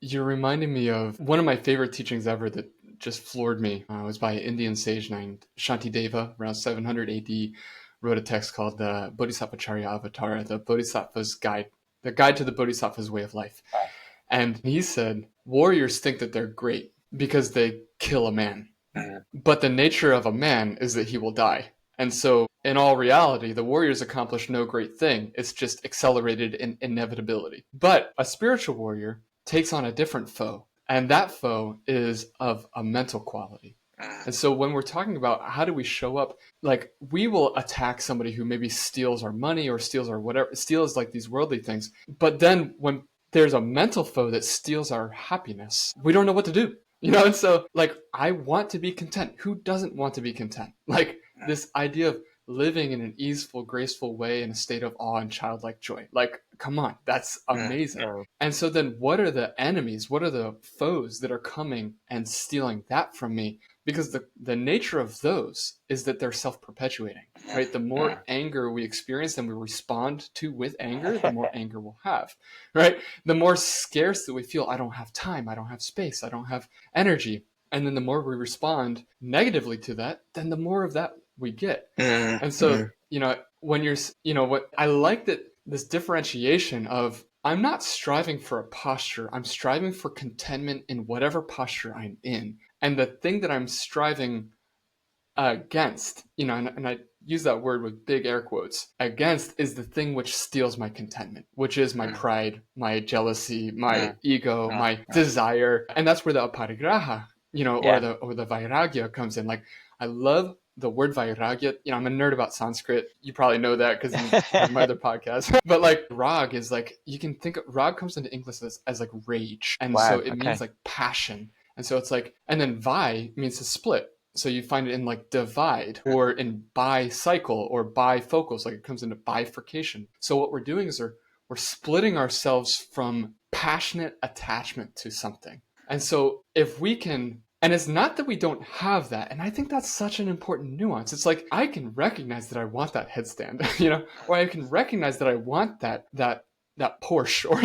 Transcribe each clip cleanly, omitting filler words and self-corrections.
You're reminding me of one of my favorite teachings ever that just floored me. It was by an Indian sage named Shantideva, around 700 AD, wrote a text called the Bodhisattvacharya Avatara, the Bodhisattva's Guide, the Guide to the Bodhisattva's Way of Life. Right. And he said, warriors think that they're great because they kill a man. Mm, But the nature of a man is that he will die. And so, in all reality, the warriors accomplish no great thing. It's just accelerated in inevitability. But a spiritual warrior takes on a different foe, and that foe is of a mental quality. mm, And so, when we're talking about how do we show up, like we will attack somebody who maybe steals our money or steals our whatever, steals like these worldly things. But then, when there's a mental foe that steals our happiness, we don't know what to do. And so like I want to be content. Who doesn't want to be content? Like mm. this idea of living in an easeful, graceful way in a state of awe and childlike joy. Like, come on, that's amazing. Mm. And so then what are the enemies? What are the foes that are coming and stealing that from me? Because the nature of those is that they're self-perpetuating, right? The more Mm. anger we experience and we respond to with anger, the more anger we'll have, right? The more scarce that we feel, I don't have time, I don't have space, I don't have energy. And then the more we respond negatively to that, then the more of that we get. Mm. And so, Mm. when what I like that this differentiation of I'm not striving for a posture, I'm striving for contentment in whatever posture I'm in. And the thing that I'm striving against, and I use that word with big air quotes, against is the thing which steals my contentment, which is my Mm. pride, my jealousy, my Mm. ego, Mm. my Mm. desire. And that's where the aparigraha, or Yeah. the vairagya comes in. Like I love the word vairagya. I'm a nerd about Sanskrit. You probably know that because you've heard my other podcast. But like rag is like you can think of rag comes into English as like rage. And so Wow. it means Okay. like passion. And so it's like, and then vai means to split. So you find it in like divide Mm. or in bicycle or bifocals, like it comes into bifurcation. So what we're doing is we're splitting ourselves from passionate attachment to something. And so if we can, and it's not that we don't have that, and I think that's such an important nuance. It's like I can recognize that I want that headstand, or I can recognize that I want that Porsche, or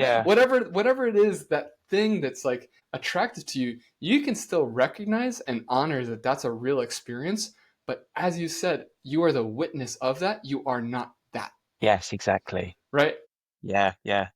Yeah. whatever it is, that thing that's like attractive to you, you can still recognize and honor that that's a real experience. But as you said, you are the witness of that. You are not that, Yes, exactly. right? Yeah. Yeah.